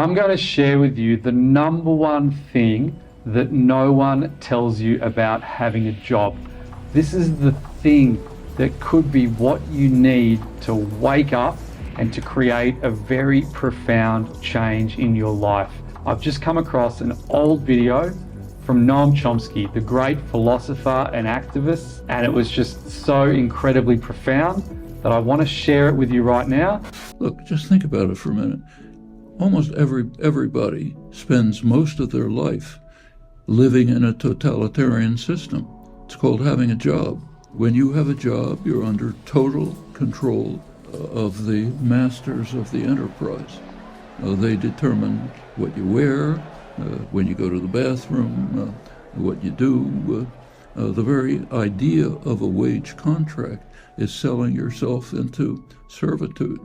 I'm going to share with you the number one thing that no one tells you about having a job. This is the thing that could be what you need to wake up and to create a very profound change in your life. I've just come across an old video from Noam Chomsky, the great philosopher and activist, and it was just so incredibly profound that I want to share it with you right now. Look, just think about it for a minute. Almost everybody spends most of their life living in a totalitarian system. It's called having a job. When you have a job, you're under total control of the masters of the enterprise. They determine what you wear, when you go to the bathroom, what you do. The very idea of a wage contract is selling yourself into servitude.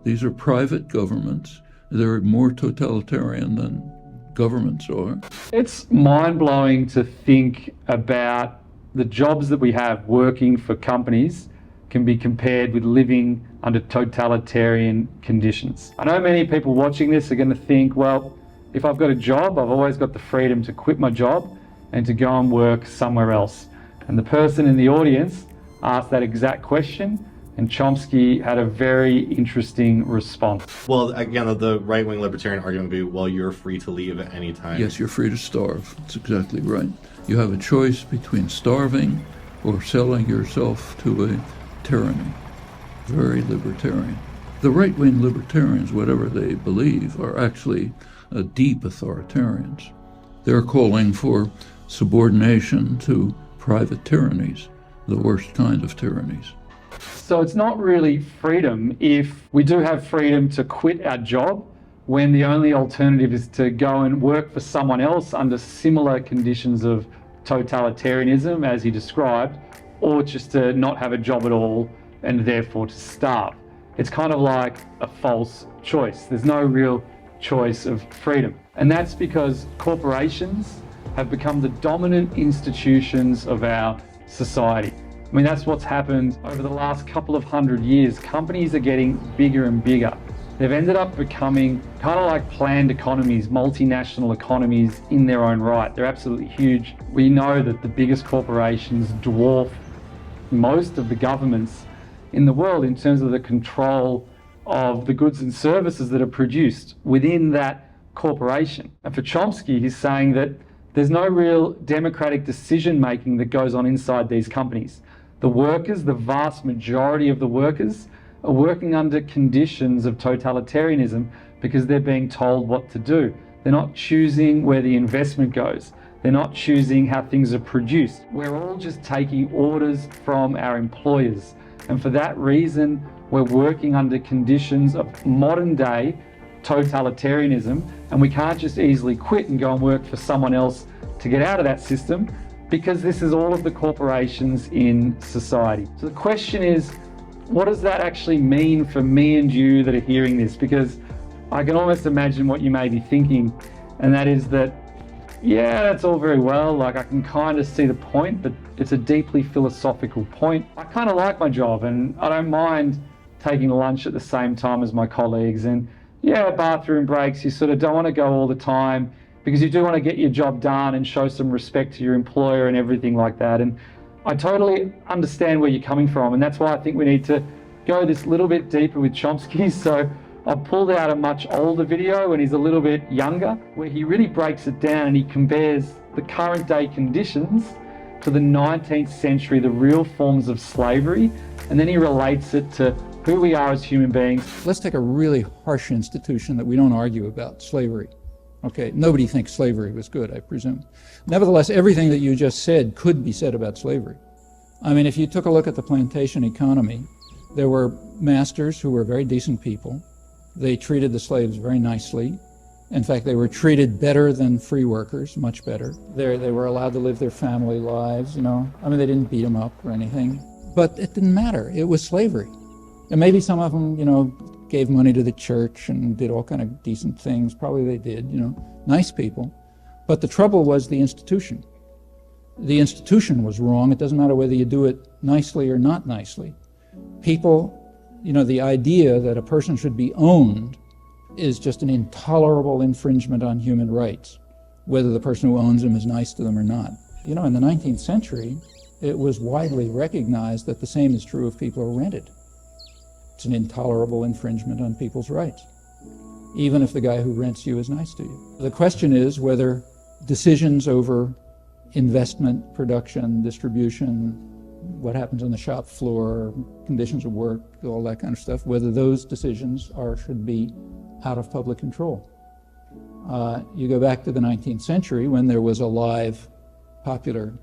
These are private governments. They're more totalitarian than governments are. It's mind-blowing to think about the jobs that we have working for companies can be compared with living under totalitarian conditions. I know many people watching this are going to think, well, if I've got a job, I've always got the freedom to quit my job and to go and work somewhere else. And the person in the audience asked that exact question, and Chomsky had a very interesting response. Well, again, the right-wing libertarian argument would be, well, you're free to leave at any time. Yes, you're free to starve. That's exactly right. You have a choice between starving or selling yourself to a tyranny. Very libertarian. The right-wing libertarians, whatever they believe, are actually deep authoritarians. They're calling for subordination to private tyrannies, the worst kind of tyrannies. So it's not really freedom if we do have freedom to quit our job when the only alternative is to go and work for someone else under similar conditions of totalitarianism as he described, or just to not have a job at all and therefore to starve. It's kind of like a false choice. There's no real choice of freedom. And that's because corporations have become the dominant institutions of our society. I mean, that's what's happened over the last couple of 100 years. Companies are getting bigger and bigger. They've ended up becoming kind of like planned economies, multinational economies in their own right. They're absolutely huge. We know that the biggest corporations dwarf most of the governments in the world in terms of the control of the goods and services that are produced within that corporation. And for Chomsky, he's saying that there's no real democratic decision-making that goes on inside these companies. The workers, the vast majority of the workers, are working under conditions of totalitarianism because they're being told what to do. They're not choosing where the investment goes. They're not choosing how things are produced. We're all just taking orders from our employers. And for that reason, we're working under conditions of modern day totalitarianism, and we can't just easily quit and go and work for someone else to get out of that system, because this is all of the corporations in society. So the question is, what does that actually mean for me and you that are hearing this? Because I can almost imagine what you may be thinking, and that is that, yeah, that's all very well, like I can kind of see the point, but it's a deeply philosophical point. I kind of like my job and I don't mind taking lunch at the same time as my colleagues, and yeah, bathroom breaks, you sort of don't want to go all the time because you do want to get your job done and show some respect to your employer and everything like that. And I totally understand where you're coming from, and that's why I think we need to go this little bit deeper with Chomsky. So I've pulled out a much older video when he's a little bit younger, where he really breaks it down and he compares the current day conditions to the 19th century, the real forms of slavery, and then he relates it to who we are as human beings. Let's take a really harsh institution that we don't argue about, slavery. Okay, nobody thinks slavery was good, I presume. Nevertheless, everything that you just said could be said about slavery. I mean, if you took a look at the plantation economy, there were masters who were very decent people. They treated the slaves very nicely. In fact, they were treated better than free workers, much better. They were allowed to live their family lives, you know. I mean, they didn't beat them up or anything. But it didn't matter. It was slavery. And maybe some of them, you know, gave money to the church and did all kind of decent things. Probably they did, you know, nice people. But the trouble was the institution. The institution was wrong. It doesn't matter whether you do it nicely or not nicely. People, you know, the idea that a person should be owned is just an intolerable infringement on human rights, whether the person who owns them is nice to them or not. You know, in the 19th century, it was widely recognized that the same is true if people are rented. It's an intolerable infringement on people's rights, even if the guy who rents you is nice to you. The question is whether decisions over investment, production, distribution, what happens on the shop floor, conditions of work, all that kind of stuff, whether those decisions should be out of public control. You go back to the 19th century when there was a live, popular,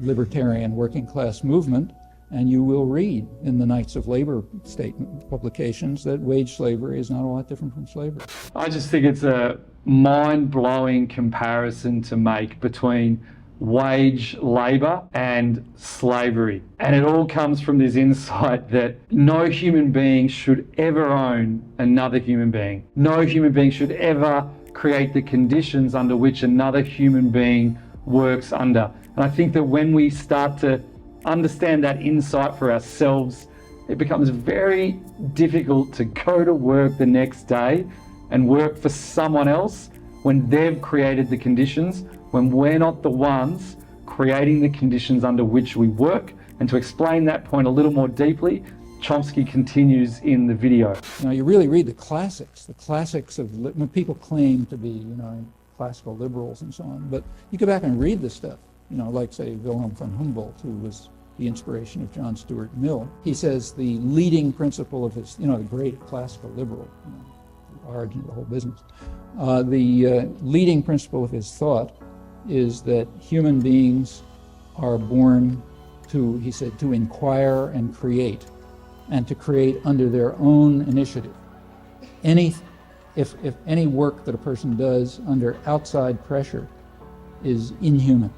libertarian working class movement, and you will read in the Knights of Labor statement publications that wage slavery is not all that different from slavery. I just think it's a mind-blowing comparison to make between wage labour and slavery. And it all comes from this insight that no human being should ever own another human being. No human being should ever create the conditions under which another human being works under. And I think that when we start to understand that insight for ourselves, it becomes very difficult to go to work the next day and work for someone else when they've created the conditions, when we're not the ones creating the conditions under which we work. And to explain that point a little more deeply, Chomsky continues in the video. Now, you really read the classics of when people claim to be, classical liberals and so on, but you go back and read the stuff, like, say, Wilhelm von Humboldt, who was the inspiration of John Stuart Mill. He says the leading principle of his, the great classical liberal, the origin of the whole business. The leading principle of his thought is that human beings are born to, he said, to inquire and create, and to create under their own initiative. If any work that a person does under outside pressure is inhuman.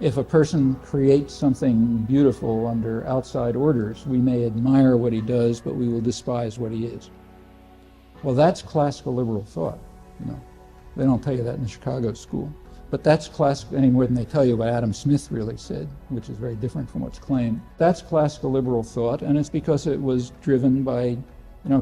If a person creates something beautiful under outside orders, we may admire what he does, but we will despise what he is. Well, that's classical liberal thought. They don't tell you that in the Chicago school. But that's classical any more than they tell you what Adam Smith really said, which is very different from what's claimed. That's classical liberal thought, and it's because it was driven by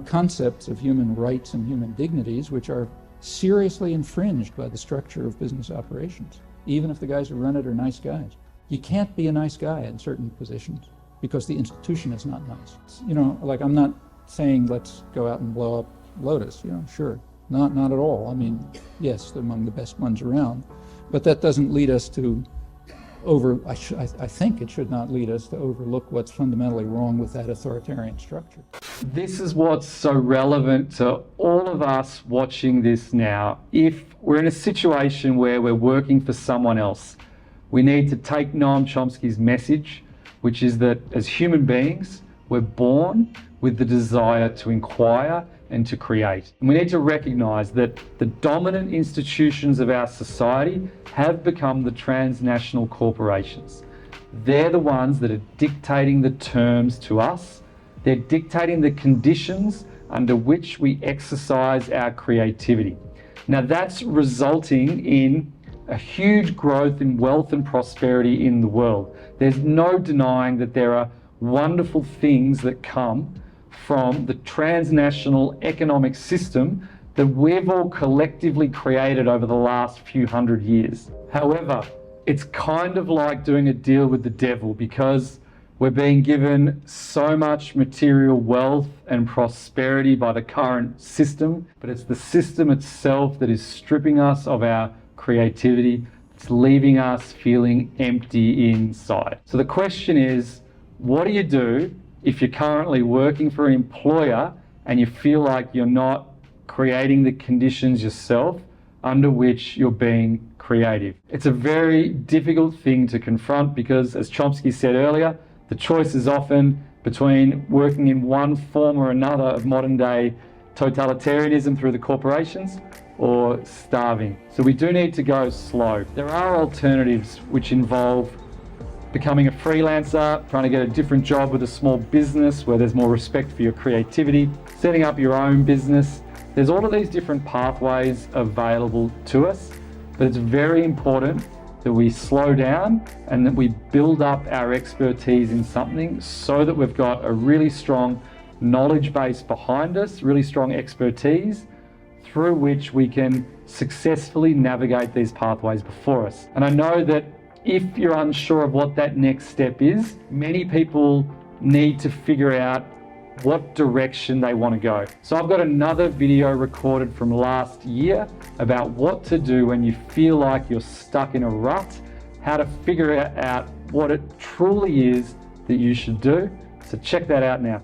concepts of human rights and human dignities which are seriously infringed by the structure of business operations, even if the guys who run it are nice guys. You can't be a nice guy in certain positions because the institution is not nice. Like, I'm not saying let's go out and blow up Lotus, sure. Not at all. I mean, yes, they're among the best ones around, but that doesn't lead us to I think it should not lead us to overlook what's fundamentally wrong with that authoritarian structure. This is what's so relevant to all of us watching this now. If we're in a situation where we're working for someone else, we need to take Noam Chomsky's message, which is that as human beings, we're born with the desire to inquire and to create. And we need to recognize that the dominant institutions of our society have become the transnational corporations. They're the ones that are dictating the terms to us. They're dictating the conditions under which we exercise our creativity. Now, that's resulting in a huge growth in wealth and prosperity in the world. There's no denying that there are wonderful things that come from the transnational economic system that we've all collectively created over the last few hundred years. However, it's kind of like doing a deal with the devil, because we're being given so much material wealth and prosperity by the current system, but it's the system itself that is stripping us of our creativity. It's leaving us feeling empty inside. So the question is, what do you do if you're currently working for an employer and you feel like you're not creating the conditions yourself under which you're being creative? It's a very difficult thing to confront because, as Chomsky said earlier, the choice is often between working in one form or another of modern day totalitarianism through the corporations or starving. So we do need to go slow. There are alternatives which involve becoming a freelancer, trying to get a different job with a small business where there's more respect for your creativity, setting up your own business. There's all of these different pathways available to us, but it's very important that we slow down and that we build up our expertise in something so that we've got a really strong knowledge base behind us, really strong expertise, through which we can successfully navigate these pathways before us. And I know that if you're unsure of what that next step is, many people need to figure out what direction they want to go. So I've got another video recorded from last year about what to do when you feel like you're stuck in a rut, how to figure out what it truly is that you should do. So check that out now.